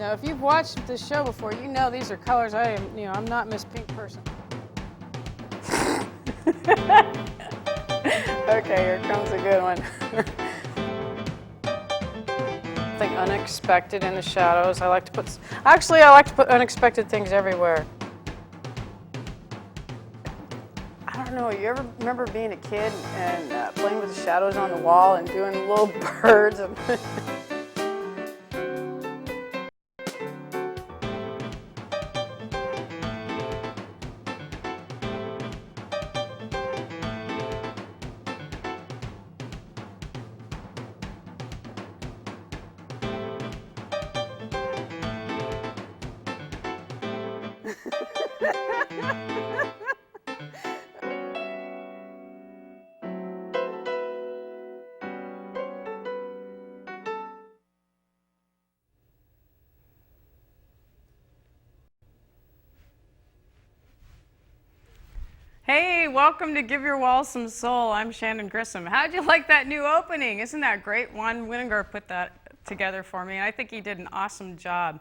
Now, if you've watched this show before, you know these are colors I'm not Miss Pink person. Okay, here comes a good one. Something unexpected in the shadows. I like to put unexpected things everywhere. I don't know, you ever remember being a kid and playing with the shadows on the wall and doing little birds? Hey, welcome to Give Your Walls Some Soul. I'm Shannon Grissom. How'd you like that new opening? Isn't that great? Juan Winninger put that together for me, and I think he did an awesome job.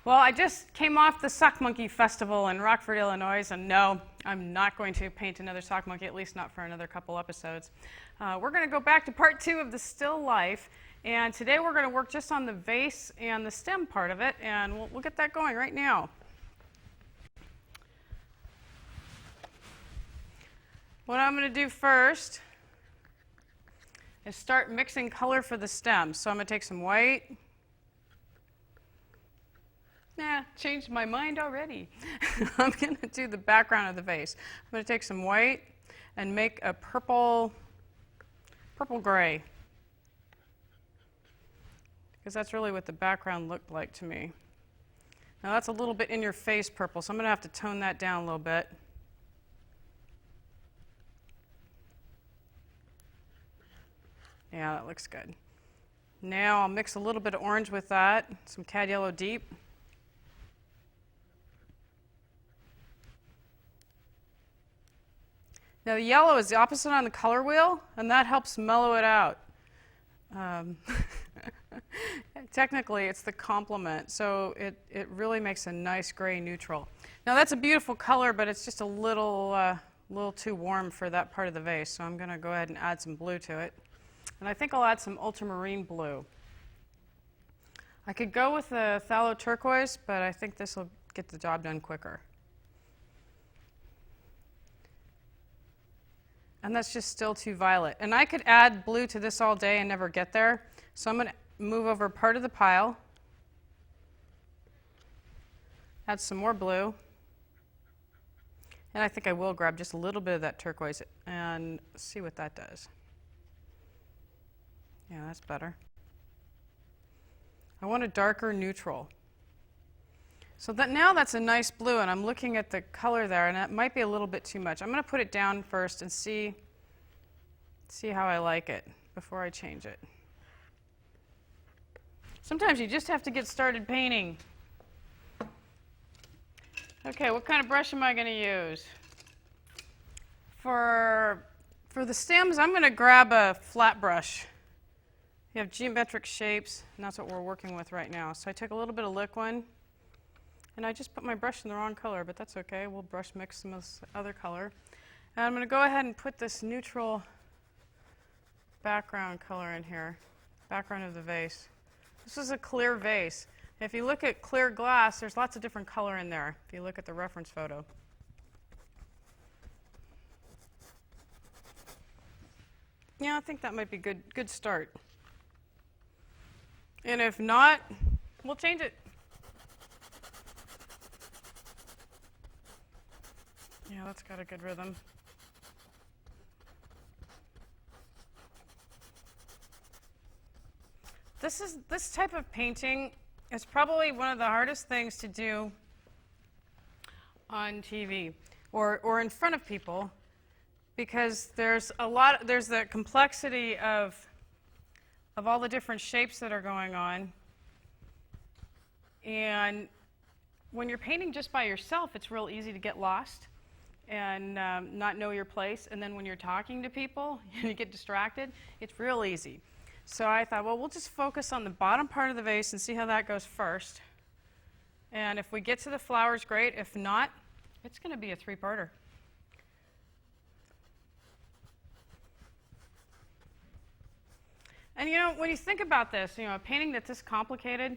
Well, I just came off the Sock Monkey Festival in Rockford, Illinois, and no, I'm not going to paint another sock monkey, at least not for another couple episodes. We're going to go back to part 2 of the still life, and today we're going to work just on the vase and the stem part of it, and we'll get that going right now. What I'm going to do first is start mixing color for the stem. So I'm going to take some white. Changed my mind already. I'm going to do the background of the vase. I'm going to take some white and make a purple gray. Because that's really what the background looked like to me. Now that's a little bit in your face purple, so I'm going to have to tone that down a little bit. Yeah, that looks good. Now I'll mix a little bit of orange with that, some Cad Yellow Deep. Now the yellow is the opposite on the color wheel, and that helps mellow it out. Technically, it's the complement, so it really makes a nice gray neutral. Now that's a beautiful color, but it's just a little too warm for that part of the vase, so I'm going to go ahead and add some blue to it. And I think I'll add some ultramarine blue. I could go with the phthalo turquoise, but I think this will get the job done quicker. And that's just still too violet. And I could add blue to this all day and never get there. So I'm going to move over part of the pile, add some more blue. And I think I will grab just a little bit of that turquoise and see what that does. Yeah, that's better. I want a darker neutral. So now that's a nice blue, and I'm looking at the color there, and it might be a little bit too much. I'm going to put it down first and see how I like it before I change it. Sometimes you just have to get started painting. Okay, what kind of brush am I going to use? For the stems, I'm going to grab a flat brush. You have geometric shapes, and that's what we're working with right now. So I took a little bit of liquid, and I just put my brush in the wrong color, but that's okay. We'll brush mix some of this other color. And I'm going to go ahead and put this neutral background color in here, background of the vase. This is a clear vase. If you look at clear glass, there's lots of different color in there, if you look at the reference photo. Yeah, I think that might be a good start. And if not, we'll change it. Yeah, that's got a good rhythm. This type of painting is probably one of the hardest things to do on TV or in front of people, because there's the complexity of all the different shapes that are going on. And when you're painting just by yourself, it's real easy to get lost and not know your place. And then when you're talking to people and you get distracted, it's real easy. So I thought, well, we'll just focus on the bottom part of the vase and see how that goes first. And if we get to the flowers, great. If not, it's going to be a three-parter. And you know, when you think about this, you know, a painting that's this complicated,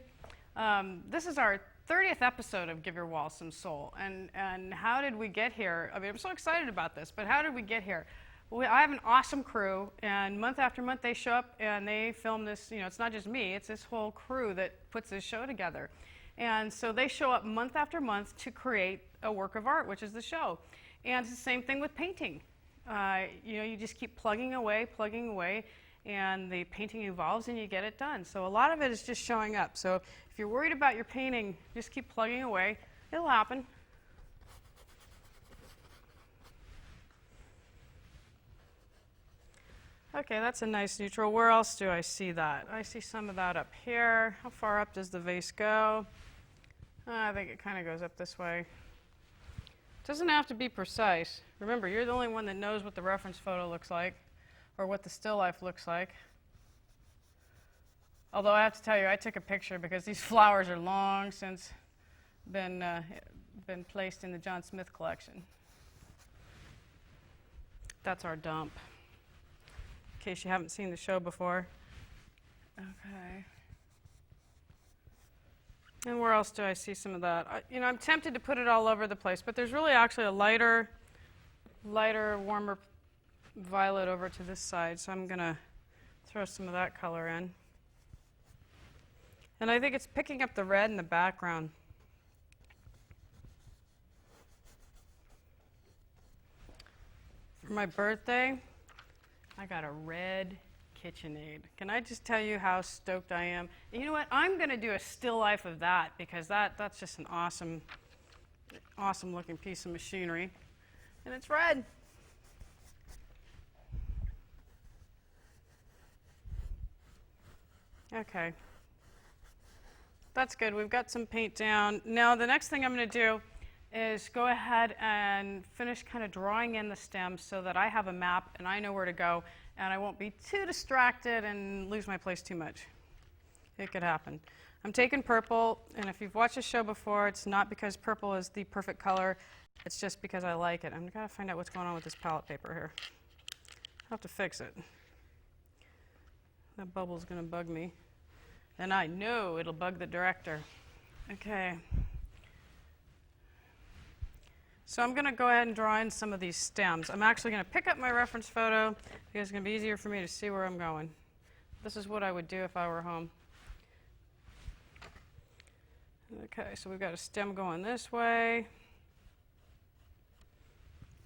this is our 30th episode of Give Your Wall Some Soul. And how did we get here? I mean, I'm so excited about this, but how did we get here? Well, I have an awesome crew, and month after month they show up and they film this. You know, it's not just me, it's this whole crew that puts this show together. And so they show up month after month to create a work of art, which is the show. And it's the same thing with painting. You know, you just keep plugging away, and the painting evolves and you get it done. So a lot of it is just showing up. So if you're worried about your painting, just keep plugging away. It'll happen. Okay, that's a nice neutral. Where else do I see that? I see some of that up here. How far up does the vase go? I think it kind of goes up this way. It doesn't have to be precise. Remember, you're the only one that knows what the reference photo looks like, or what the still life looks like. Although I have to tell you, I took a picture because these flowers are long since been placed in the John Smith collection. That's our dump, in case you haven't seen the show before. Okay. And where else do I see some of that? You know, I'm tempted to put it all over the place, but there's really actually a lighter, warmer violet over to this side, so I'm going to throw some of that color in. And I think it's picking up the red in the background. For my birthday, I got a red KitchenAid. Can I just tell you how stoked I am? And you know what? I'm going to do a still life of that because that's just an awesome looking piece of machinery. And it's red. Okay. That's good. We've got some paint down. Now the next thing I'm going to do is go ahead and finish kind of drawing in the stems so that I have a map and I know where to go and I won't be too distracted and lose my place too much. It could happen. I'm taking purple, and if you've watched the show before, it's not because purple is the perfect color. It's just because I like it. I'm going to find out what's going on with this palette paper here. I'll have to fix it. That bubble's going to bug me. And I know it'll bug the director. Okay. So I'm going to go ahead and draw in some of these stems. I'm actually going to pick up my reference photo because it's going to be easier for me to see where I'm going. This is what I would do if I were home. Okay, so we've got a stem going this way.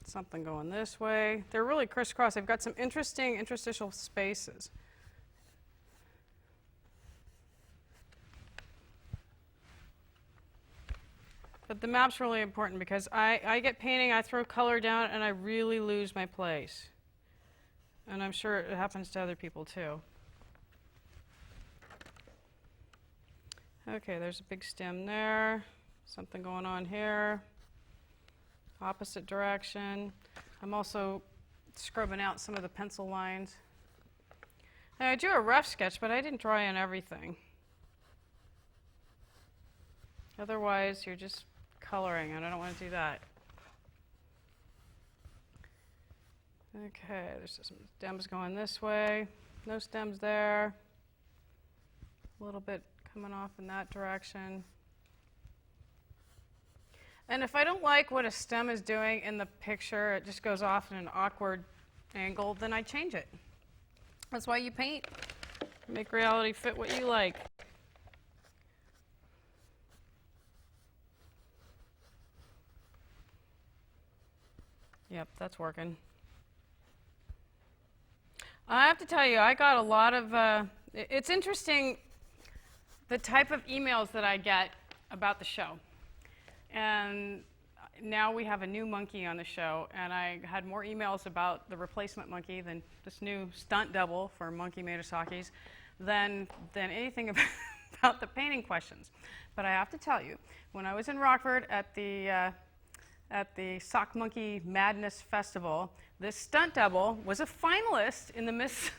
Something going this way. They're really crisscross. They've got some interesting interstitial spaces. But the map's really important because I get painting, I throw color down, and I really lose my place. And I'm sure it happens to other people too. Okay, there's a big stem there. Something going on here. Opposite direction. I'm also scrubbing out some of the pencil lines. Now, I do a rough sketch, but I didn't draw in everything. Otherwise, you're just coloring, and I don't want to do that. Okay, there's some stems going this way. No stems there. A little bit coming off in that direction. And if I don't like what a stem is doing in the picture, it just goes off in an awkward angle, then I change it. That's why you paint. Make reality fit what you like. Yep, that's working. I have to tell you, I got a lot of, it's interesting the type of emails that I get about the show. And now we have a new monkey on the show, and I had more emails about the replacement monkey than this new stunt double for Monkey Meidasaki's than anything about the painting questions. But I have to tell you, when I was in Rockford at the Sock Monkey Madness Festival, this stunt double was a finalist in the Miss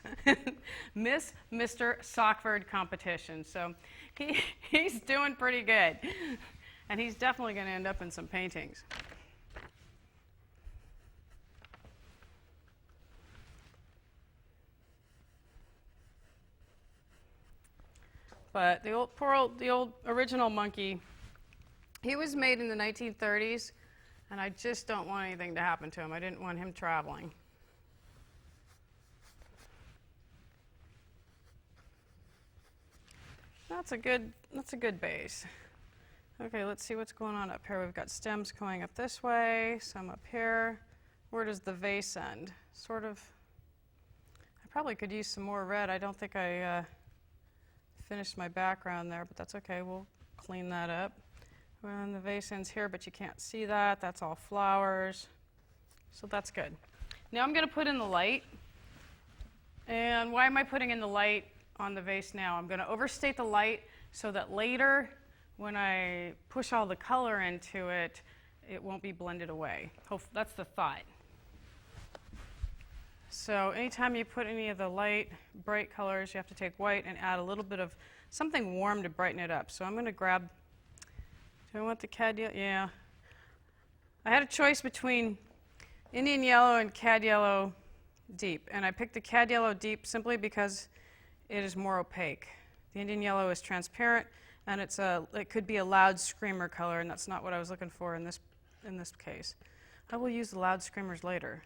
Mr. Sockford competition. So he's doing pretty good. And he's definitely going to end up in some paintings. But the old original monkey, he was made in the 1930s, and I just don't want anything to happen to him. I didn't want him traveling. That's a good base. Okay, let's see what's going on up here. We've got stems going up this way, some up here. Where does the vase end? Sort of. I probably could use some more red. I don't think I finished my background there, but that's okay. We'll clean that up. And the vase ends here, but you can't see that. That's all flowers. So that's good. Now I'm going to put in the light. And why am I putting in the light on the vase now? I'm going to overstate the light so that later, when I push all the color into it, it won't be blended away. That's the thought. So anytime you put any of the light, bright colors, you have to take white and add a little bit of something warm to brighten it up. So I'm going to grab, do I want the cad yellow? Yeah. I had a choice between Indian yellow and cad yellow deep. And I picked the cad yellow deep simply because it is more opaque. The Indian yellow is transparent, and it could be a loud screamer color, and that's not what I was looking for in this case. I will use the loud screamers later.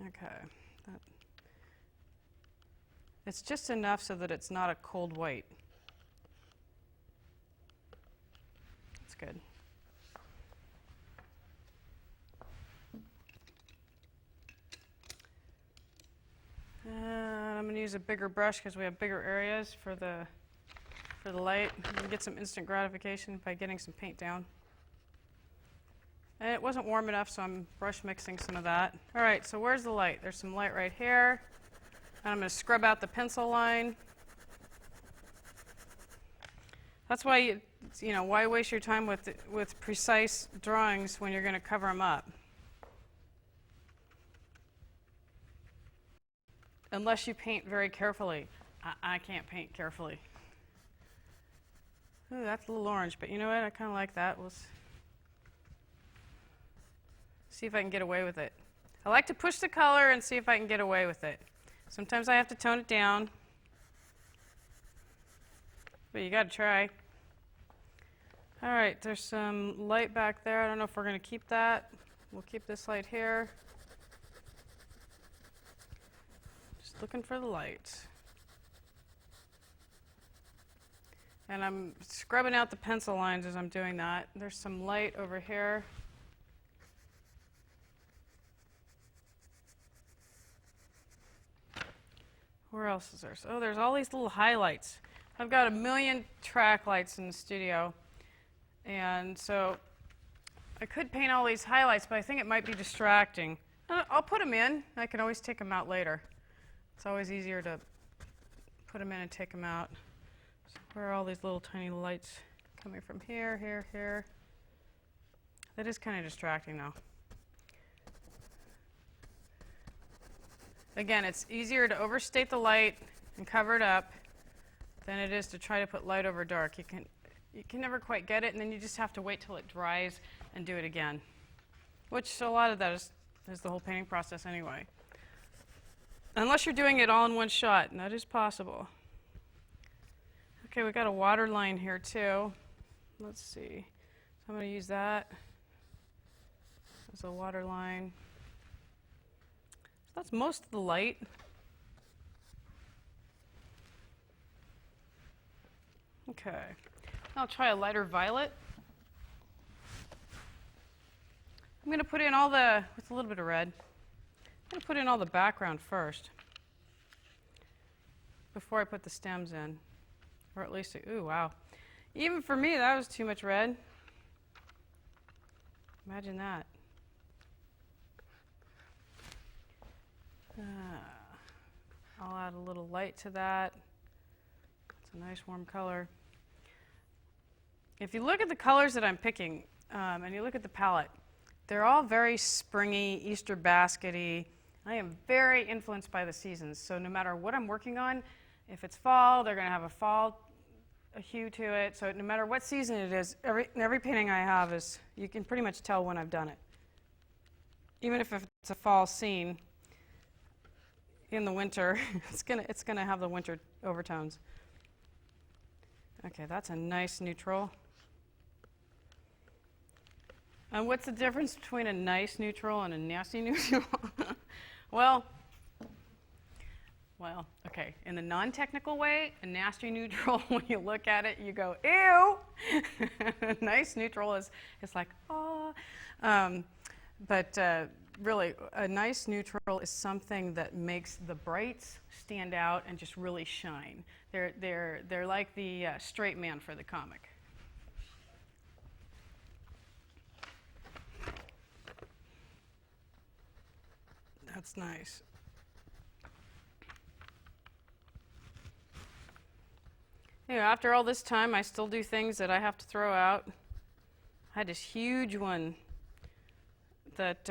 Okay. It's just enough so that it's not a cold white. That's good. I'm going to use a bigger brush because we have bigger areas for the light. You can get some instant gratification by getting some paint down. And it wasn't warm enough, so I'm brush mixing some of that. All right, so where's the light? There's some light right here. And I'm going to scrub out the pencil line. That's why why waste your time with precise drawings when you're going to cover them up? Unless you paint very carefully. I can't paint carefully. Ooh, that's a little orange, but you know what? I kind of like that. We'll see if I can get away with it. I like to push the color and see if I can get away with it. Sometimes I have to tone it down. But you got to try. All right, there's some light back there. I don't know if we're going to keep that. We'll keep this light here. Just looking for the light. And I'm scrubbing out the pencil lines as I'm doing that. There's some light over here. Where else is there? Oh, there's all these little highlights. I've got a million track lights in the studio. And so I could paint all these highlights, but I think it might be distracting. I'll put them in. I can always take them out later. It's always easier to put them in and take them out. So where are all these little tiny lights coming from? Here, here, here. That is kind of distracting, though. Again, it's easier to overstate the light and cover it up than it is to try to put light over dark. You can never quite get it, and then you just have to wait till it dries and do it again, which a lot of that is the whole painting process anyway. Unless you're doing it all in one shot, and that is possible. Okay, we got a water line here too. Let's see. So I'm going to use that as a water line. That's most of the light. Okay. I'll try a lighter violet. I'm going to put in with a little bit of red. I'm going to put in all the background first before I put the stems in. Or at least, ooh, wow. Even for me, that was too much red. Imagine that. I'll add a little light to that. It's a nice warm color. If you look at the colors that I'm picking, and you look at the palette, they're all very springy, Easter basket-y. I am very influenced by the seasons. So no matter what I'm working on, if it's fall, they're going to have a fall a hue to it. So no matter what season it is, every painting I have is, you can pretty much tell when I've done it. Even if it's a fall scene in the winter, it's gonna have the winter overtones. Okay, that's a nice neutral. And what's the difference between a nice neutral and a nasty neutral? Well, okay. In the non-technical way, a nasty neutral, when you look at it, you go, ew! A nice neutral is like, oh. But really, a nice neutral is something that makes the brights stand out and just really shine. They're like the straight man for the comic. That's nice. You know, after all this time, I still do things that I have to throw out. I had this huge one that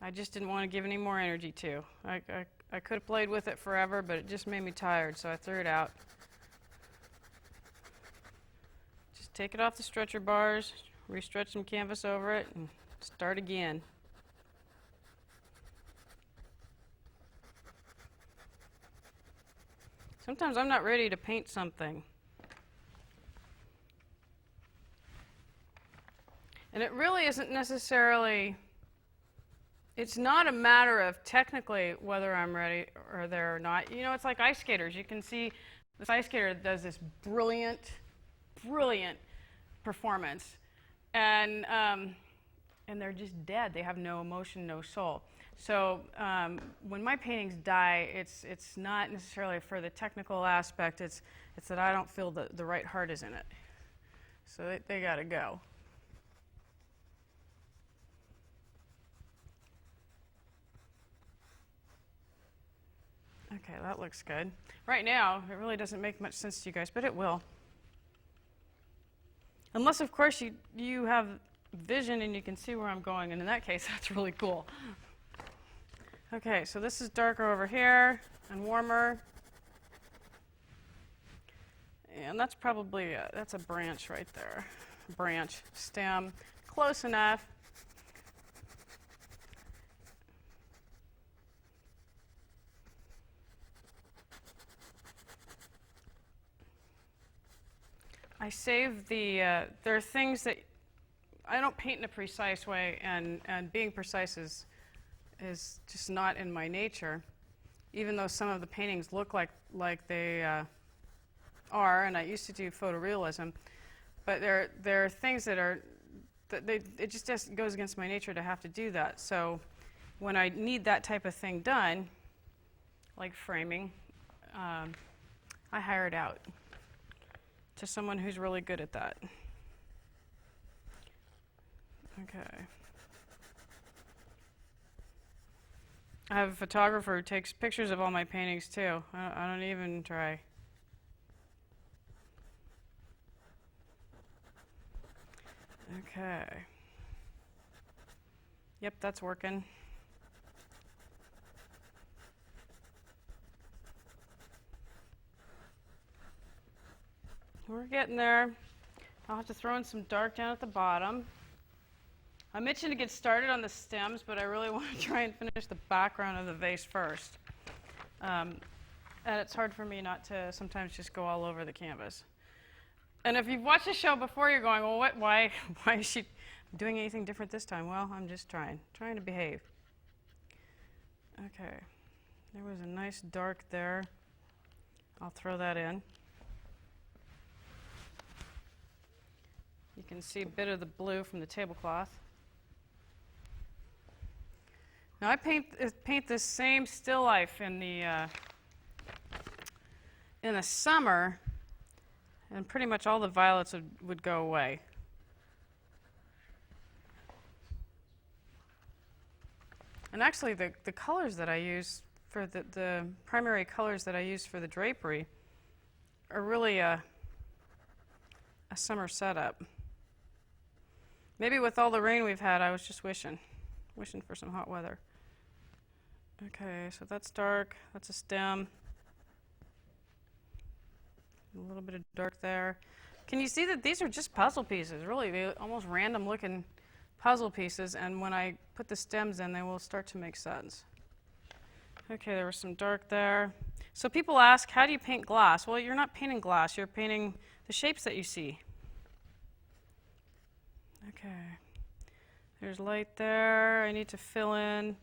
I just didn't want to give any more energy to. I could have played with it forever, but it just made me tired, so I threw it out. Just take it off the stretcher bars, restretch some canvas over it, and start again. Sometimes I'm not ready to paint something. And it really isn't necessarily, it's not a matter of technically whether I'm ready or there or not. You know, it's like ice skaters. You can see this ice skater does this brilliant performance. And they're just dead. They have no emotion, no soul. So when my paintings die, it's not necessarily for the technical aspect. It's that I don't feel the right heart is in it. So they got to go. Okay, that looks good. Right now, it really doesn't make much sense to you guys, but it will. Unless, of course, you have vision and you can see where I'm going, and in that case, that's really cool. Okay, so this is darker over here and warmer. And that's probably, that's a branch right there. Branch, stem, close enough. I save the, there are things that, I don't paint in a precise way, and being precise is just not in my nature, even though some of the paintings look like they are, and I used to do photorealism, but there are things that are, it just goes against my nature to have to do that. So when I need that type of thing done, like framing, I hire it out to someone who's really good at that. Okay. I have a photographer who takes pictures of all my paintings too. I don't even try. Okay. Yep, that's working. We're getting there. I'll have to throw in some dark down at the bottom. I'm itching to get started on the stems, but I really want to try and finish the background of the vase first. And it's hard for me not to sometimes just go all over the canvas. And if you've watched the show before, you're going, well, why is she doing anything different this time? Well, I'm just trying to behave. Okay, there was a nice dark there. I'll throw that in. You can see a bit of the blue from the tablecloth. Now I paint this same still life in the summer, and pretty much all the violets would go away. And actually, the colors that I use for the primary colors that I use for the drapery are really a summer setup. Maybe with all the rain we've had, I was just wishing for some hot weather. Okay, so that's dark. That's a stem. A little bit of dark there. Can you see that these are just puzzle pieces? Really, they're almost random looking puzzle pieces, and when I put the stems in, they will start to make sense. Okay, there was some dark there. So people ask, how do you paint glass? Well, you're not painting glass, you're painting the shapes that you see. Okay, there's light there. I need to fill in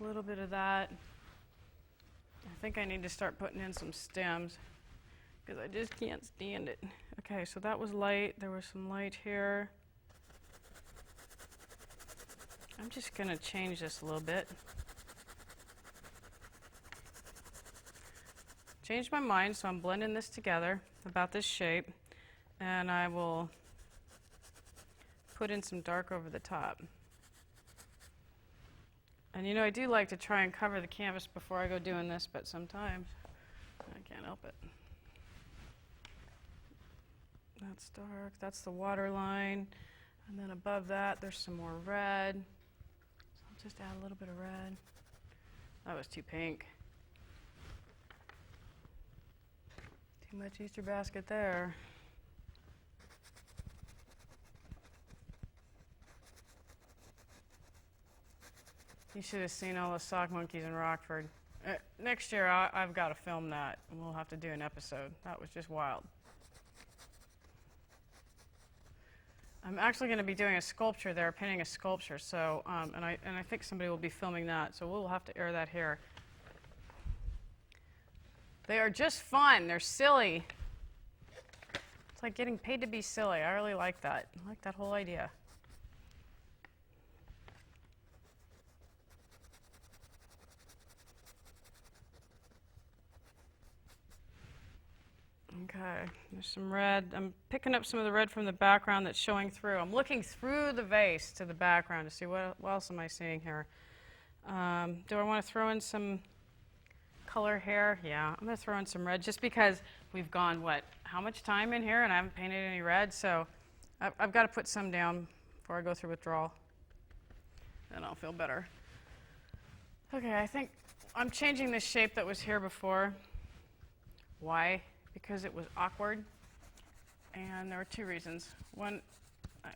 a little bit of that. I think I need to start putting in some stems because I just can't stand it. Okay, so that was light. There was some light here. I'm just going to change this a little bit. Changed my mind, so I'm blending this together about this shape, and I will put in some dark over the top. And you know, I do like to try and cover the canvas before I go doing this, but sometimes I can't help it. That's dark, that's the water line, and then above that there's some more red. So I'll just add a little bit of red. That was too pink. Too much Easter basket there. You should have seen all the sock monkeys in Rockford. Next year, I've got to film that, and we'll have to do an episode. That was just wild. I'm actually going to be doing a sculpture there, painting a sculpture. So, and I think somebody will be filming that. So we'll have to air that here. They are just fun. They're silly. It's like getting paid to be silly. I really like that. I like that whole idea. Okay, there's some red. I'm picking up some of the red from the background that's showing through. I'm looking through the vase to the background to see what else am I seeing here. Do I want to throw in some color here? Yeah, I'm going to throw in some red just because we've gone, how much time in here and I haven't painted any red, so I've got to put some down before I go through withdrawal. Then I'll feel better. Okay, I think I'm changing this shape that was here before. Why? Because it was awkward, and there were two reasons. One,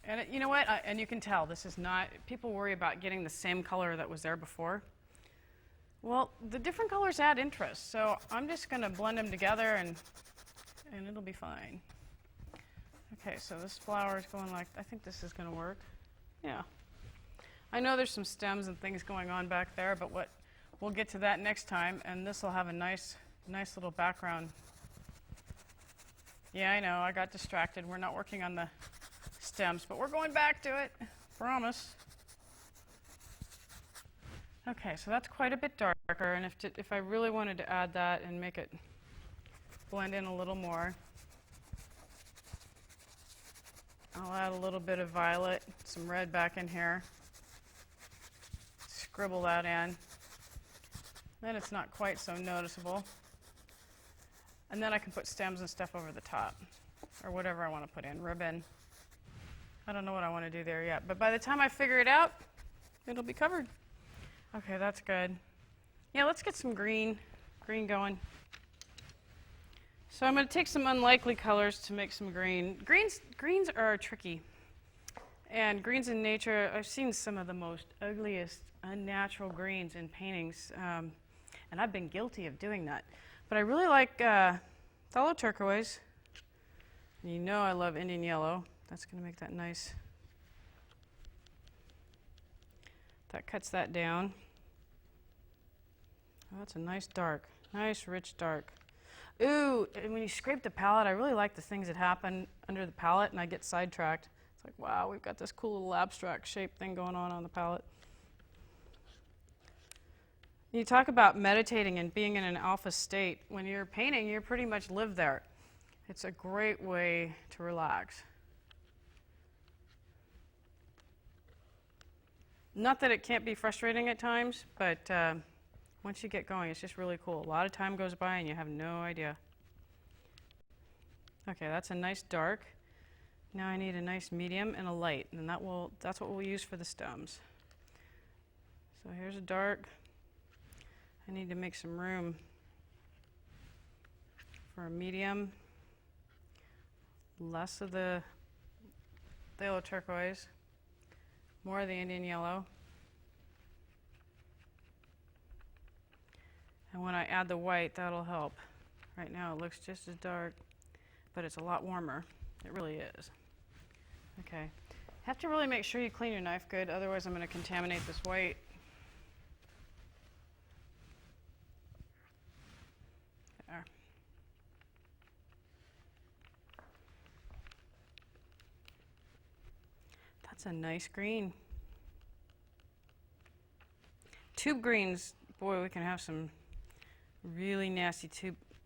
and you know what, and you can tell this is not, people worry about getting the same color that was there before. Well, the different colors add interest, so I'm just going to blend them together and it'll be fine. Okay, so this flower is going like, I think this is going to work. Yeah. I know there's some stems and things going on back there, but we'll get to that next time, and this will have a nice little background. Yeah, I know, I got distracted. We're not working on the stems, but we're going back to it. Promise. Okay, so that's quite a bit darker, and if I really wanted to add that and make it blend in a little more, I'll add a little bit of violet, some red back in here, scribble that in. Then it's not quite so noticeable. And then I can put stems and stuff over the top, or whatever I want to put in, ribbon. I don't know what I want to do there yet, but by the time I figure it out, it'll be covered. Okay, that's good. Yeah, let's get some green going. So I'm going to take some unlikely colors to make some green. Greens are tricky. And greens in nature, I've seen some of the most ugliest, unnatural greens in paintings, and I've been guilty of doing that. But I really like phthalo turquoise. And you know I love Indian yellow. That's going to make that nice. That cuts that down. Oh, that's a nice dark, nice rich dark. Ooh, and when you scrape the palette, I really like the things that happen under the palette, and I get sidetracked. It's like, wow, we've got this cool little abstract shape thing going on the palette. You talk about meditating and being in an alpha state. When you're painting, you pretty much live there. It's a great way to relax. Not that it can't be frustrating at times, but once you get going, it's just really cool. A lot of time goes by and you have no idea. Okay, that's a nice dark. Now I need a nice medium and a light, and that's what we'll use for the stems. So here's a dark. I need to make some room for a medium. Less of the phthalo turquoise, more of the Indian yellow. And when I add the white, that'll help. Right now it looks just as dark, but it's a lot warmer. It really is. Okay. Have to really make sure you clean your knife good, otherwise I'm going to contaminate this white. There. That's a nice green. Tube greens, boy, we can have some really nasty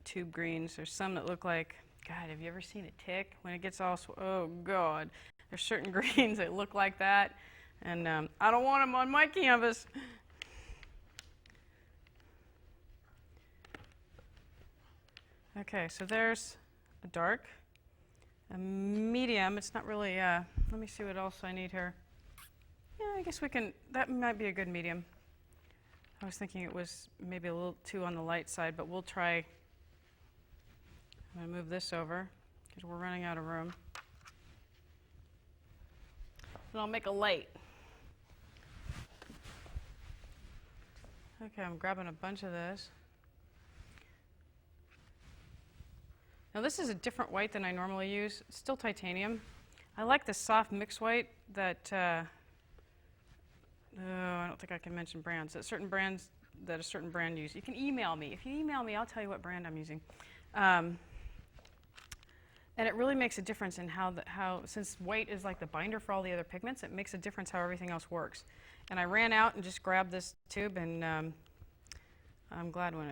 tube greens. There's some that look like, God, have you ever seen a tick? When it gets all, oh God. There's certain greens that look like that, and I don't want them on my canvas. Okay, so there's a dark, a medium. It's not really, let me see what else I need here. Yeah, I guess we can, that might be a good medium. I was thinking it was maybe a little too on the light side, but we'll try. I'm going to move this over because we're running out of room. And I'll make a light. Okay, I'm grabbing a bunch of this. Now this is a different white than I normally use. It's still titanium. I like the soft mix white that, I don't think I can mention brands. That certain brands that a certain brand use. You can email me. If you email me, I'll tell you what brand I'm using. And it really makes a difference in how, since white is like the binder for all the other pigments, it makes a difference how everything else works. And I ran out and just grabbed this tube, and I'll be glad when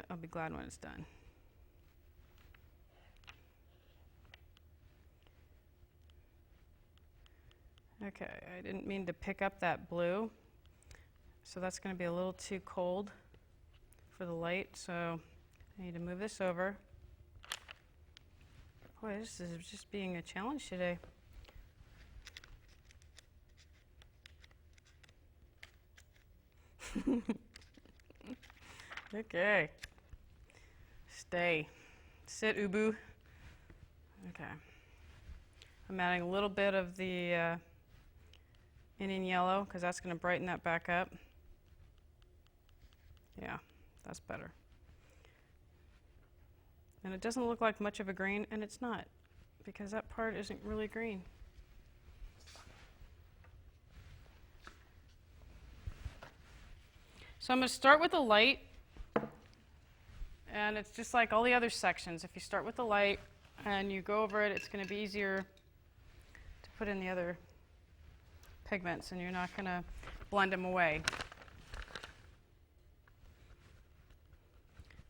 it's done. Okay, I didn't mean to pick up that blue, so that's going to be a little too cold for the light, so I need to move this over. Boy, this is just being a challenge today. Okay. Stay. Sit, Ubu. Okay. I'm adding a little bit of the Indian yellow because that's going to brighten that back up. Yeah, that's better. And it doesn't look like much of a green, and it's not, because that part isn't really green. So I'm going to start with the light, and it's just like all the other sections. If you start with the light and you go over it, it's going to be easier to put in the other pigments, and you're not going to blend them away.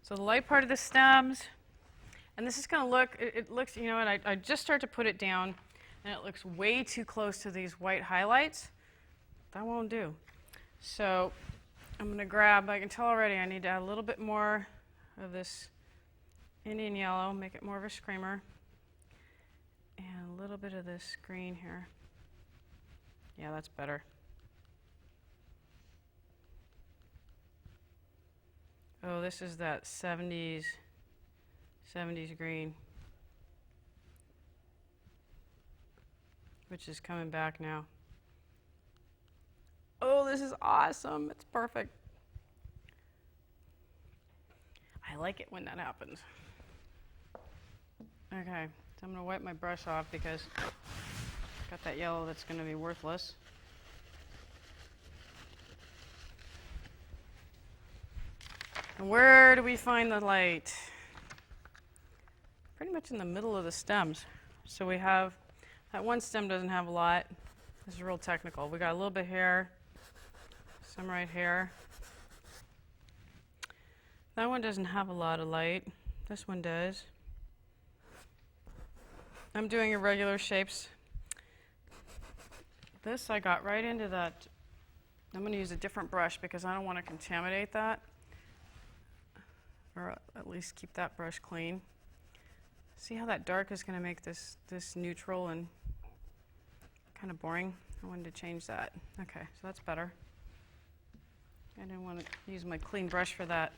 So the light part of the stems, and this is going to look, it looks, you know what, I just start to put it down, and it looks way too close to these white highlights. That won't do. So I'm going to grab, I can tell already I need to add a little bit more of this Indian yellow, make it more of a screamer, and a little bit of this green here. Yeah, that's better. Oh, this is that 70s green, which is coming back now. Oh, this is awesome. It's perfect. I like it when that happens. Okay, so I'm going to wipe my brush off because I've got that yellow that's going to be worthless. And where do we find the light? Pretty much in the middle of the stems. So we have, that one stem doesn't have a lot. This is real technical. We got a little bit here, some right here. That one doesn't have a lot of light. This one does. I'm doing irregular shapes. This I got right into that. I'm going to use a different brush because I don't want to contaminate that, or at least keep that brush clean. See how that dark is going to make this neutral and kind of boring? I wanted to change that. Okay, so that's better. I didn't want to use my clean brush for that.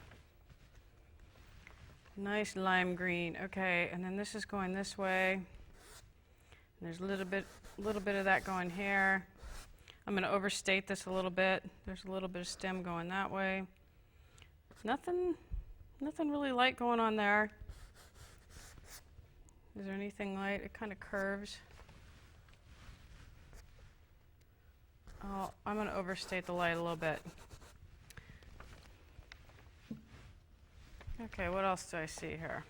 Nice lime green. Okay, and then this is going this way. And there's a little bit of that going here. I'm going to overstate this a little bit. There's a little bit of stem going that way. Nothing really light going on there. Is there anything light? It kind of curves. Oh, I'm going to overstate the light a little bit. Okay, what else do I see here?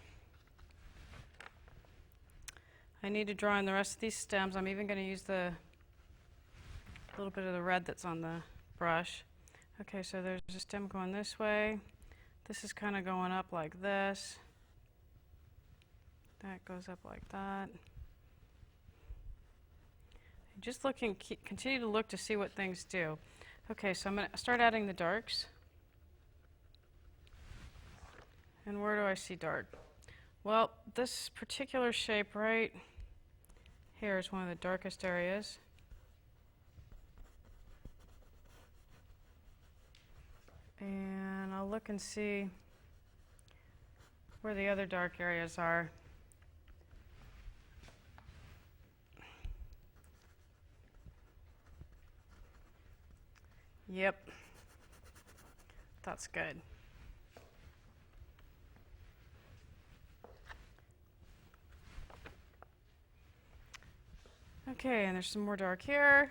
I need to draw in the rest of these stems. I'm even going to use the little bit of the red that's on the brush. Okay, so there's a stem going this way. This is kind of going up like this. That goes up like that. Just looking, continue to look to see what things do. Okay, so I'm going to start adding the darks. And where do I see dark? Well, this particular shape right here is one of the darkest areas. And I'll look and see where the other dark areas are. Yep, that's good. Okay, and there's some more dark here.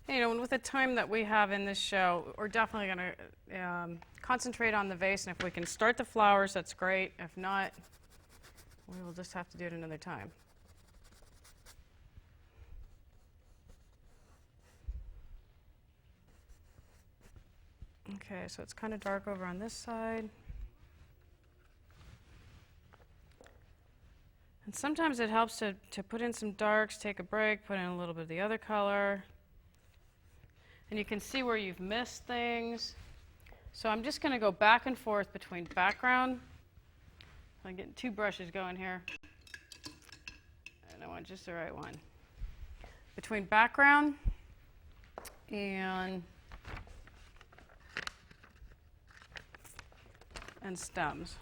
And, you know, with the time that we have in this show, we're definitely going to concentrate on the vase, and if we can start the flowers, that's great. If not, we will just have to do it another time. Okay, so it's kind of dark over on this side. And sometimes it helps to put in some darks, take a break, put in a little bit of the other color. And you can see where you've missed things. So I'm just going to go back and forth between background. I'm getting two brushes going here. And I want just the right one. Between background and stems.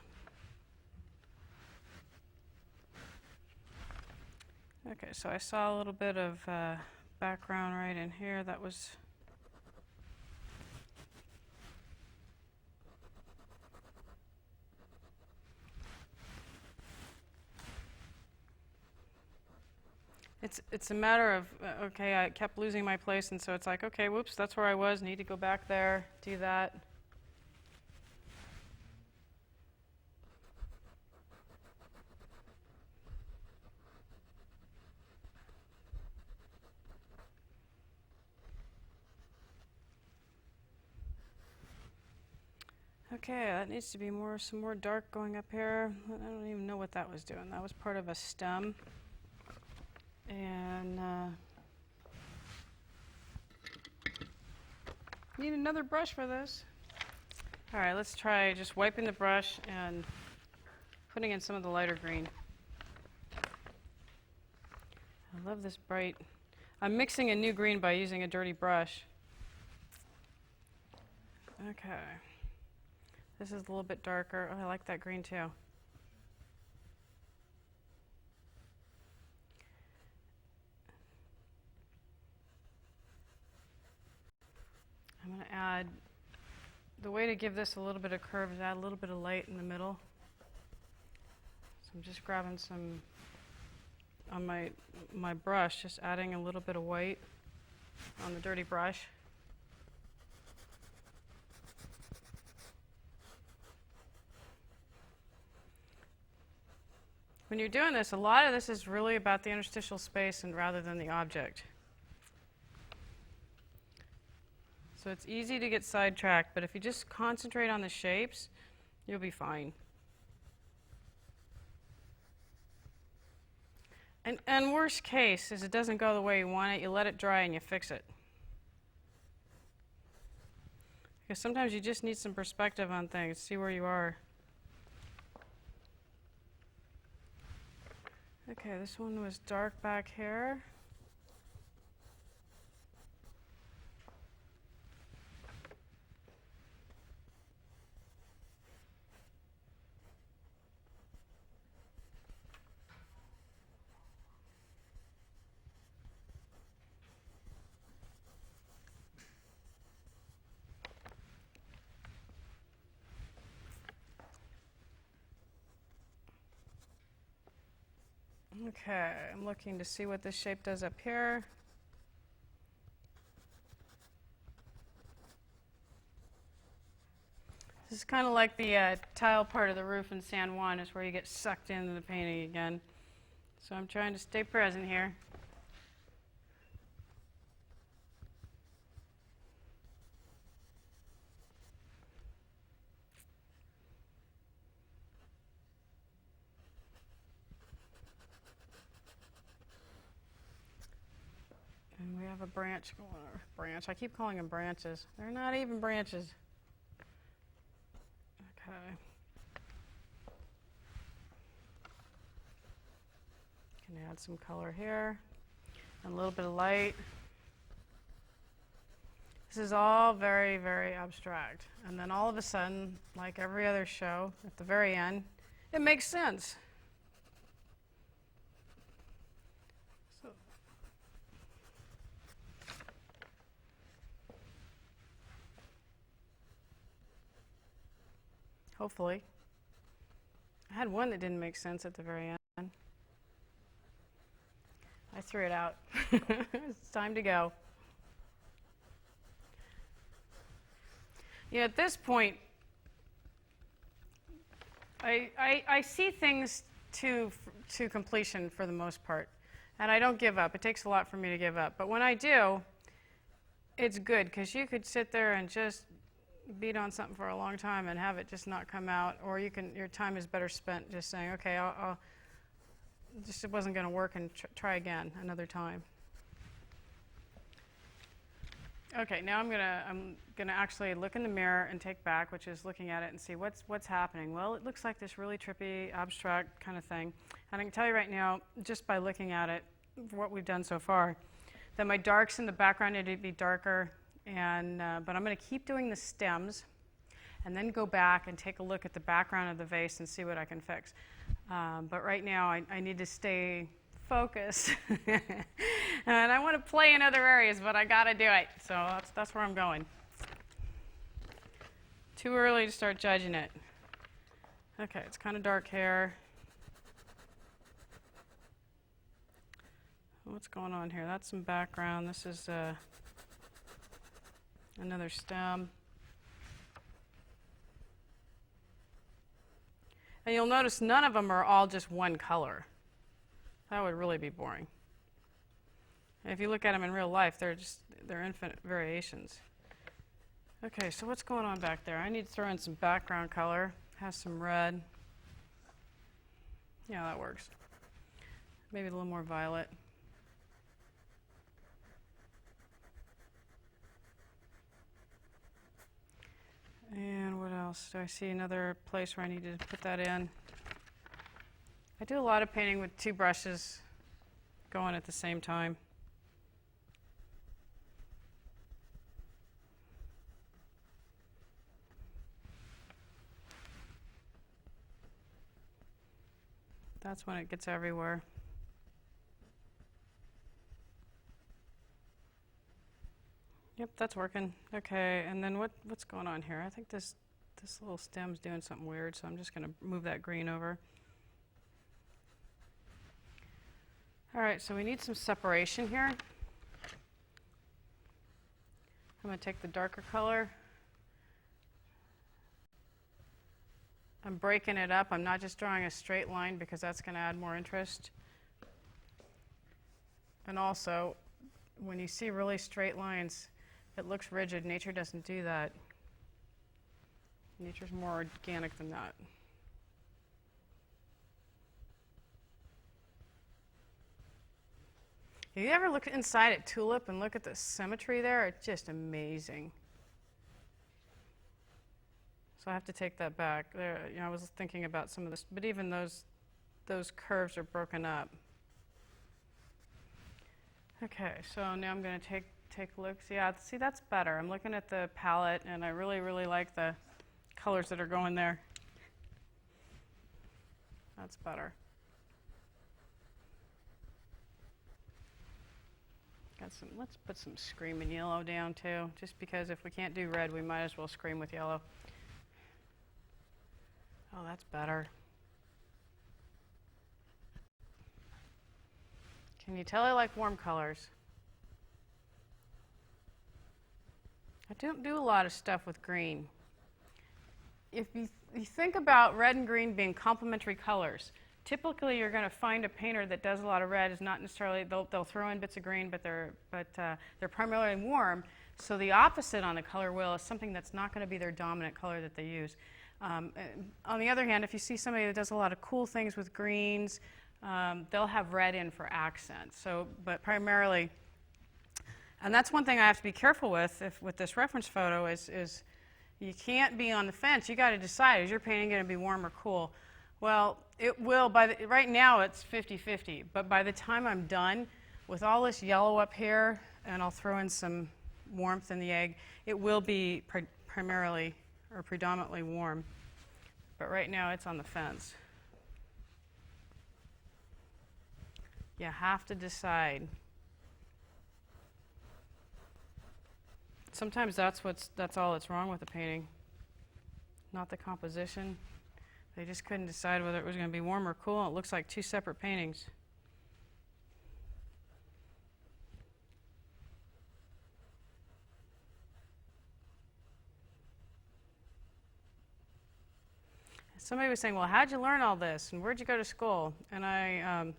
Okay, so I saw a little bit of background right in here. That was it's a matter of okay, I kept losing my place, and so it's like, okay, whoops, that's where I was. Need to go back there, do that. Okay, that needs to be some more dark going up here. I don't even know what that was doing. That was part of a stem. And need another brush for this. All right, let's try just wiping the brush and putting in some of the lighter green. I love this bright. I'm mixing a new green by using a dirty brush. Okay. This is a little bit darker. Oh, I like that green too. I'm going to add, the way to give this a little bit of curve is add a little bit of light in the middle. So I'm just grabbing some, on my brush, just adding a little bit of white on the dirty brush. When you're doing this, a lot of this is really about the interstitial space and rather than the object. So it's easy to get sidetracked, but if you just concentrate on the shapes, you'll be fine. And worst case is it doesn't go the way you want it, you let it dry and you fix it. Because sometimes you just need some perspective on things, see where you are. Okay, this one was dark back here. Okay, I'm looking to see what this shape does up here. This is kind of like the tile part of the roof in San Juan, is where you get sucked into the painting again. So I'm trying to stay present here. And we have a branch going on. Branch. I keep calling them branches. They're not even branches. Okay. Can add some color here. And a little bit of light. This is all very, very abstract. And then all of a sudden, like every other show, at the very end, it makes sense. So hopefully. I had one that didn't make sense at the very end. I threw it out. It's time to go. Yeah, at this point, I see things to completion for the most part. And I don't give up. It takes a lot for me to give up. But when I do, it's good, because you could sit there and just beat on something for a long time and have it just not come out. Or you can, your time is better spent just saying, okay, I'll just, it wasn't going to work, and try again another time. Okay, now I'm gonna actually look in the mirror and take back, which is looking at it and see what's happening. Well, it looks like this really trippy, abstract kind of thing. And I can tell you right now, just by looking at it, what we've done so far, that my darks in the background need to be darker. And but I'm gonna keep doing the stems, and then go back and take a look at the background of the vase and see what I can fix. But right now, I need to stay focused. And I want to play in other areas, but I got to do it. So that's where I'm going. Too early to start judging it. Okay, it's kind of dark here. What's going on here? That's some background. This is another stem. And you'll notice none of them are all just one color. That would really be boring. If you look at them in real life, they're infinite variations. Okay, so what's going on back there? I need to throw in some background color. Has some red. Yeah, that works. Maybe a little more violet. And what else? Do I see another place where I need to put that in? I do a lot of painting with two brushes going at the same time. That's when it gets everywhere. Yep, that's working. Okay, and then what's going on here? I think this little stem's doing something weird, so I'm just going to move that green over. All right, so we need some separation here. I'm going to take the darker color. I'm breaking it up. I'm not just drawing a straight line, because that's going to add more interest. And also, when you see really straight lines, it looks rigid. Nature doesn't do that. Nature's more organic than that. Have you ever looked inside at Tulip and look at the symmetry there? It's just amazing. So I have to take that back. There, you know, I was thinking about some of this, but even those curves are broken up. Okay, so now I'm going to take a look. Yeah, see, that's better. I'm looking at the palette, and I really, really like the colors that are going there. That's better. Let's put some screaming yellow down too, just because if we can't do red, we might as well scream with yellow. Oh, that's better. Can you tell I like warm colors? I don't do a lot of stuff with green. If you think about red and green being complementary colors, typically you're going to find a painter that does a lot of red is not necessarily, they'll throw in bits of green, but they're primarily warm. So the opposite on the color wheel is something that's not going to be their dominant color that they use. On the other hand, if you see somebody that does a lot of cool things with greens, they'll have red in for accents. So, but primarily, and that's one thing I have to be careful with with this reference photo is you can't be on the fence. You got to decide, is your painting going to be warm or cool? Well, it will. Right now it's 50-50, but by the time I'm done with all this yellow up here, and I'll throw in some warmth in the egg, it will be primarily or predominantly warm. But right now it's on the fence. You have to decide. Sometimes that's all that's wrong with the painting, not the composition. They just couldn't decide whether it was going to be warm or cool. It looks like two separate paintings. Somebody was saying, well, how'd you learn all this? And where'd you go to school? And I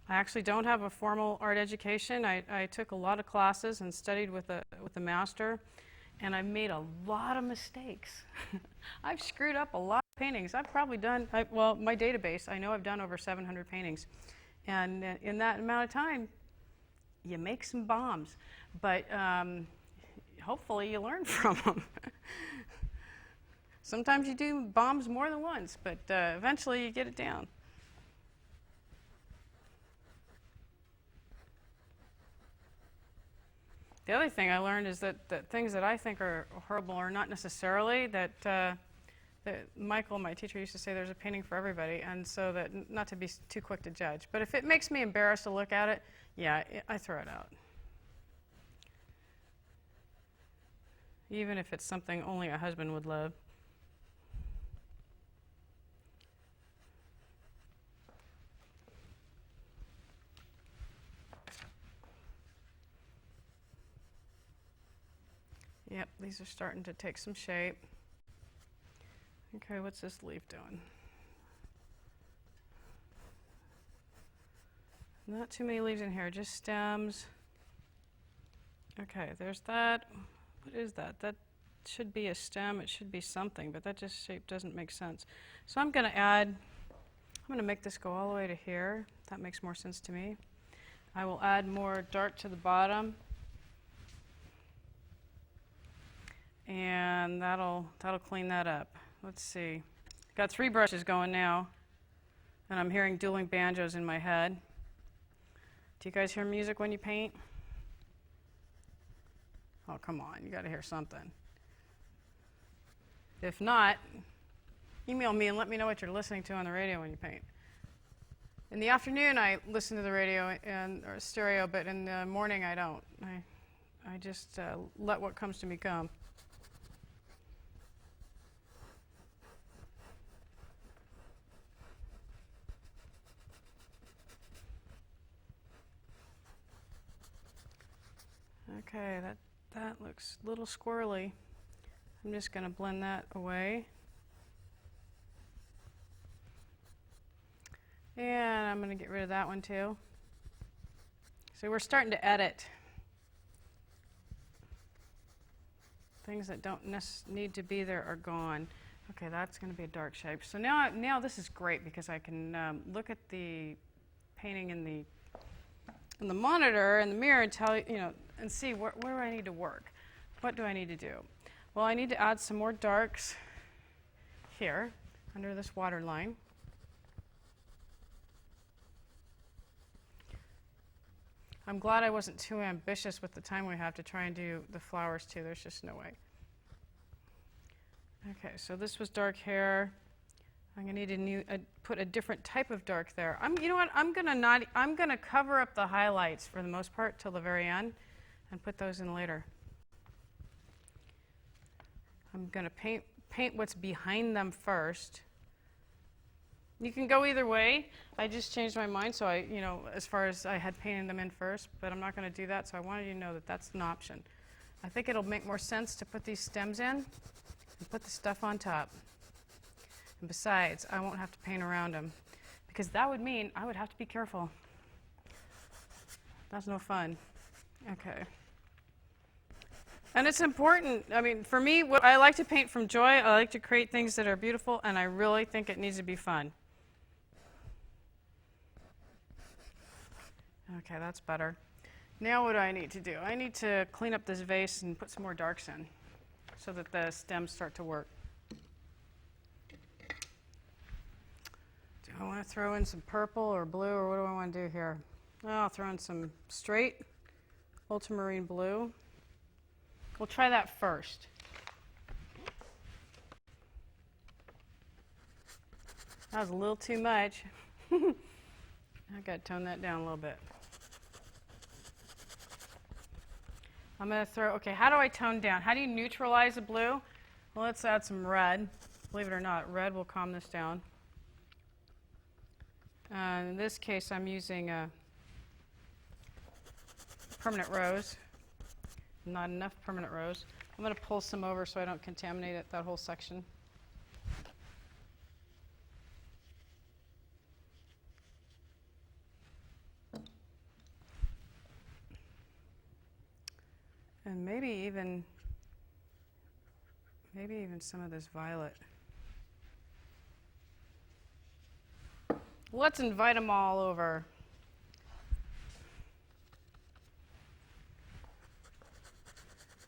actually don't have a formal art education. I took a lot of classes and studied with a master, and I've made a lot of mistakes. I've screwed up a lot of paintings. I've probably done, well, my database, I know I've done over 700 paintings. And in that amount of time, you make some bombs. But hopefully you learn from them. Sometimes you do bombs more than once, but eventually you get it down. The other thing I learned is that things that I think are horrible are not necessarily that Michael, my teacher, used to say there's a painting for everybody, and so that not to be too quick to judge. But if it makes me embarrassed to look at it, yeah, I throw it out. Even if it's something only a husband would love. Yep, these are starting to take some shape. Okay, what's this leaf doing? Not too many leaves in here, just stems. Okay, there's that. What is that? That should be a stem. It should be something, but that just shape doesn't make sense. So I'm going to make this go all the way to here. That makes more sense to me. I will add more dark to the bottom. And that'll clean that up. Let's see. Got 3 brushes going now, and I'm hearing dueling banjos in my head. Do you guys hear music when you paint? Oh, come on, you got to hear something. If not, email me and let me know what you're listening to on the radio when you paint. In the afternoon, I listen to the radio or stereo, but in the morning, I don't. I just let what comes to me come. Okay, that looks a little squirrely. I'm just going to blend that away. And I'm going to get rid of that one too. So we're starting to edit things that don't need to be there are gone. Okay, that's going to be a dark shape. So now this is great because I can look at the painting in the monitor and the mirror and tell and see where do I need to work. What do I need to do? Well, I need to add some more darks here under this water line. I'm glad I wasn't too ambitious with the time we have to try and do the flowers too. There's just no way. Okay, so this was dark hair. I'm going to need to put a different type of dark there. You know what? I'm going to cover up the highlights for the most part till the very end, and put those in later. I'm going to paint what's behind them first. You can go either way. I just changed my mind, so as far as I had painted them in first, but I'm not going to do that, so I wanted you to know that that's an option. I think it'll make more sense to put these stems in and put the stuff on top. And besides, I won't have to paint around them, because that would mean I would have to be careful. That's no fun. Okay. And it's important. I mean, for me, I like to paint from joy. I like to create things that are beautiful, and I really think it needs to be fun. Okay, that's better. Now what do I need to do? I need to clean up this vase and put some more darks in so that the stems start to work. Do I want to throw in some purple or blue, or what do I want to do here? Oh, I'll throw in some straight ultramarine blue. We'll try that first. That was a little too much. I got to tone that down a little bit. I'm going to okay, how do I tone down? How do you neutralize the blue? Well, let's add some red. Believe it or not, red will calm this down. In this case, I'm using a permanent rose. Not enough permanent rose. I'm going to pull some over so I don't contaminate that whole section. And maybe even some of this violet. Let's invite them all over.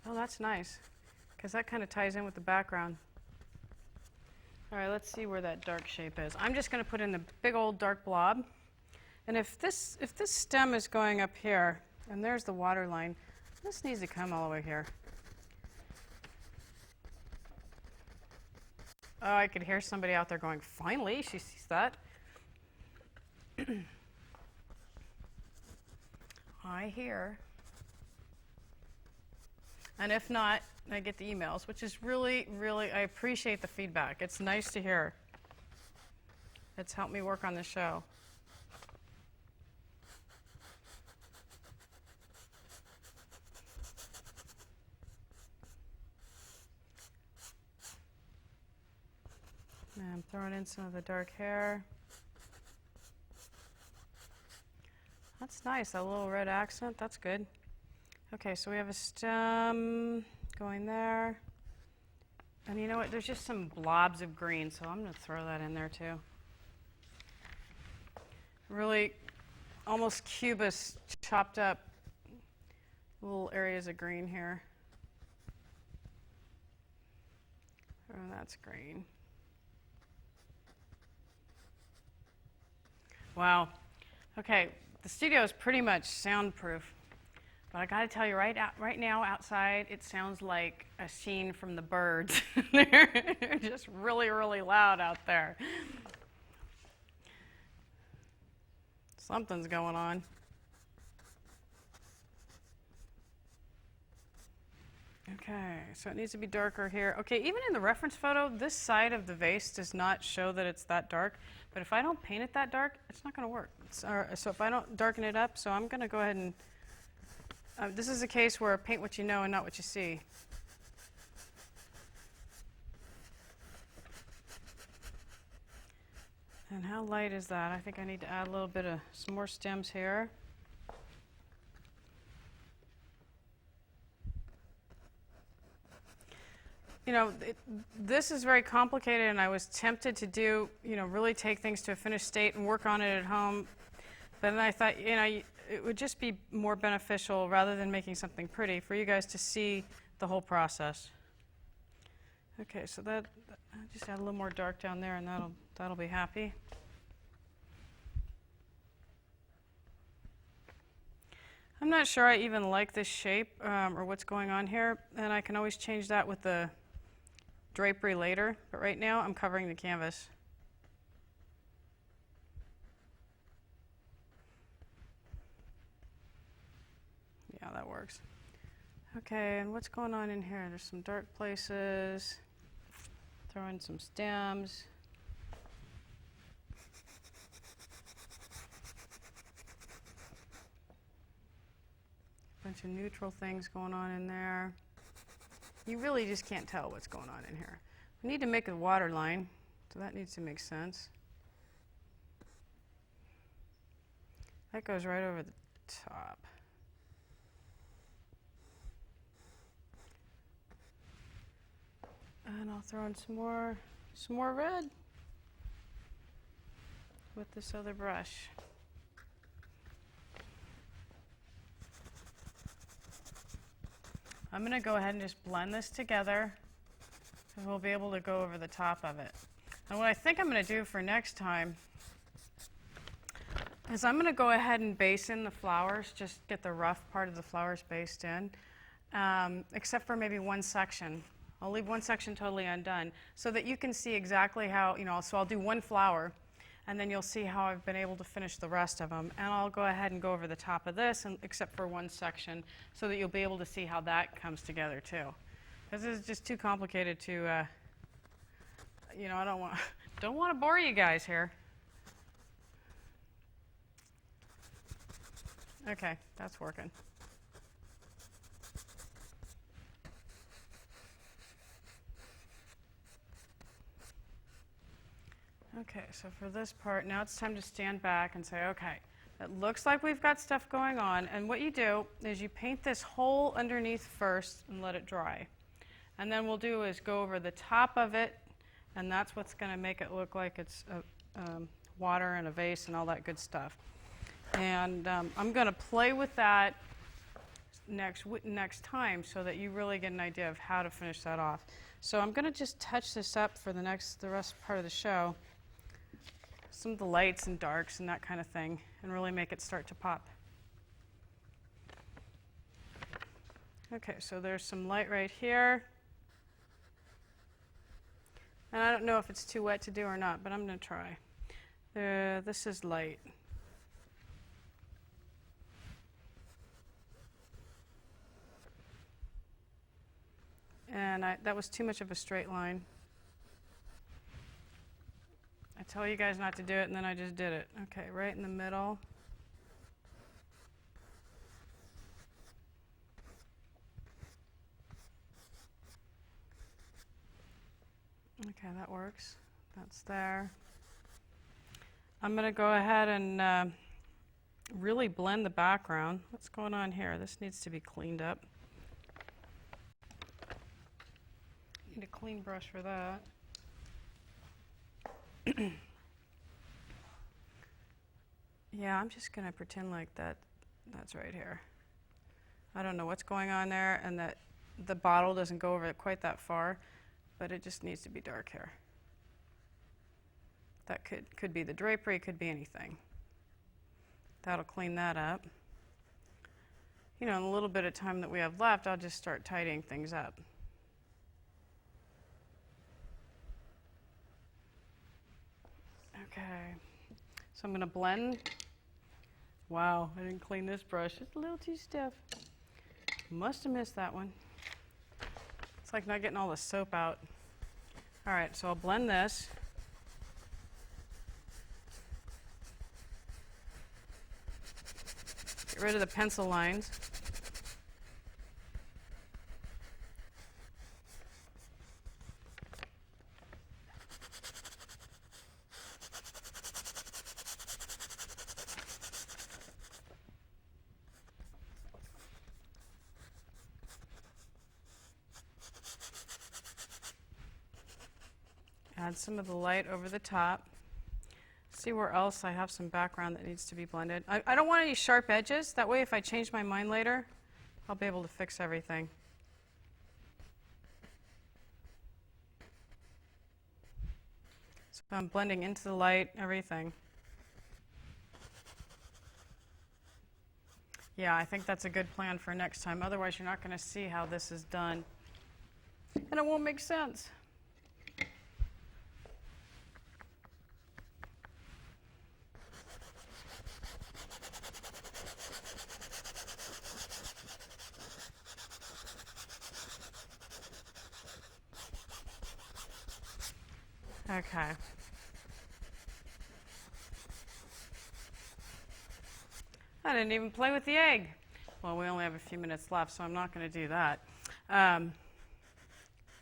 Oh, that's nice, because that kind of ties in with the background. All right, let's see where that dark shape is. I'm just going to put in the big old dark blob. And if this stem is going up here, and there's the water line, this needs to come all the way here. Oh, I could hear somebody out there going, finally, she sees that. I hear. And if not, I get the emails, which is really, really, I appreciate the feedback. It's nice to hear. It's helped me work on the show. And I'm throwing in some of the dark hair. That's nice, that little red accent, that's good. Okay, so we have a stem going there. And you know what, there's just some blobs of green, so I'm going to throw that in there too. Really almost cubist, chopped up little areas of green here. Oh, that's green. Wow. Okay, the studio is pretty much soundproof. But I got to tell you, right now outside, it sounds like a scene from The Birds. They're just really, really loud out there. Something's going on. Okay, so it needs to be darker here. Okay, even in the reference photo, this side of the vase does not show that it's that dark. But if I don't paint it that dark, it's not going to work. So if I don't darken it up, so I'm going to go ahead and... this is a case where paint what you know and not what you see. And how light is that? I think I need to add a little bit of some more stems here. You know, this is very complicated, and I was tempted to do, really take things to a finished state and work on it at home. But then I thought, it would just be more beneficial, rather than making something pretty, for you guys to see the whole process. Okay, so that just add a little more dark down there, and that'll be happy. I'm not sure I even like this shape or what's going on here, and I can always change that with the drapery later. But right now, I'm covering the canvas. Yeah, that works. Okay, and what's going on in here? There's some dark places. Throw in some stems. of neutral things going on in there. You really just can't tell what's going on in here. We need to make a water line, so that needs to make sense. That goes right over the top. And I'll throw in some more red with this other brush. I'm going to go ahead and just blend this together, and we'll be able to go over the top of it. And what I think I'm going to do for next time is I'm going to go ahead and base in the flowers, just get the rough part of the flowers based in, except for maybe one section. I'll leave one section totally undone so that you can see exactly how, so I'll do one flower, and then you'll see how I've been able to finish the rest of them. And I'll go ahead and go over the top of this, except for one section, so that you'll be able to see how that comes together too. Because this is just too complicated to, I don't want to bore you guys here. Okay, that's working. Okay, so for this part, now it's time to stand back and say, okay, it looks like we've got stuff going on, and what you do is you paint this hole underneath first and let it dry. And then we'll do is go over the top of it, and that's what's going to make it look like it's water and a vase and all that good stuff. And I'm going to play with that next time so that you really get an idea of how to finish that off. So I'm going to just touch this up for the rest part of the show. Some of the lights and darks and that kind of thing, and really make it start to pop. Okay, so there's some light right here. And I don't know if it's too wet to do or not, but I'm going to try. This is light. And that was too much of a straight line. I tell you guys not to do it, and then I just did it. Okay, right in the middle. Okay, that works. That's there. I'm going to go ahead and really blend the background. What's going on here? This needs to be cleaned up. Need a clean brush for that. Yeah, I'm just going to pretend like that's right here. I don't know what's going on there, and that the bottle doesn't go over it quite that far, but it just needs to be dark here. That could be the drapery, could be anything. That'll clean that up. In a little bit of time that we have left, I'll just start tidying things up. Okay, so I'm going to blend. Wow, I didn't clean this brush. It's a little too stiff. Must have missed that one. It's like not getting all the soap out. All right, so I'll blend this. Get rid of the pencil lines. Add some of the light over the top. See where else I have some background that needs to be blended. I don't want any sharp edges. That way if I change my mind later, I'll be able to fix everything. So I'm blending into the light, everything. Yeah, I think that's a good plan for next time. Otherwise, you're not going to see how this is done. And it won't make sense. Okay. I didn't even play with the egg. Well, we only have a few minutes left, so I'm not going to do that.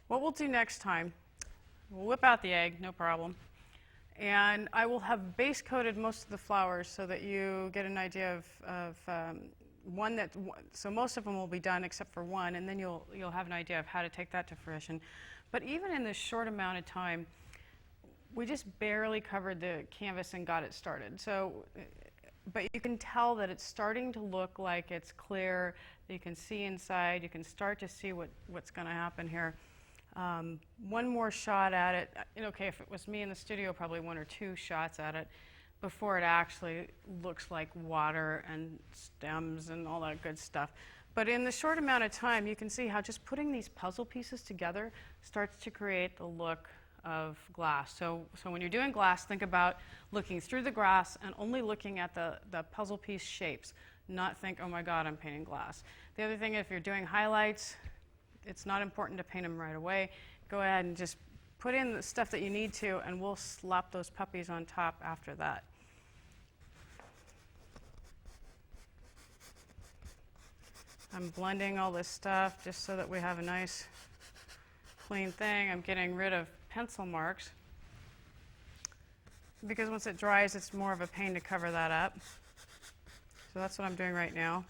What we'll do next time, we'll whip out the egg, no problem. And I will have base coated most of the flowers so that you get an idea of one that, so most of them will be done except for one, and then you'll have an idea of how to take that to fruition. But even in this short amount of time, we just barely covered the canvas and got it started. So, but you can tell that it's starting to look like it's clear. You can see inside. You can start to see what's going to happen here. One more shot at it. Okay, if it was me in the studio, probably 1 or 2 shots at it before it actually looks like water and stems and all that good stuff. But in the short amount of time, you can see how just putting these puzzle pieces together starts to create the look of glass. So when you're doing glass, think about looking through the glass and only looking at the puzzle piece shapes, not think, oh my God, I'm painting glass. The other thing, if you're doing highlights, it's not important to paint them right away. Go ahead and just put in the stuff that you need to, and we'll slap those puppies on top after that. I'm blending all this stuff just so that we have a nice clean thing. I'm getting rid of pencil marks because once it dries, it's more of a pain to cover that up. So that's what I'm doing right now.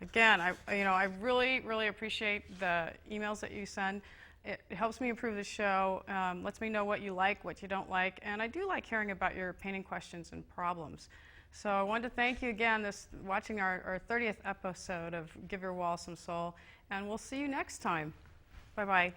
Again, I really, really appreciate the emails that you send. It helps me improve the show, lets me know what you like, what you don't like, and I do like hearing about your painting questions and problems. So I wanted to thank you again watching our 30th episode of Give Your Wall Some Soul, and we'll see you next time. Bye-bye.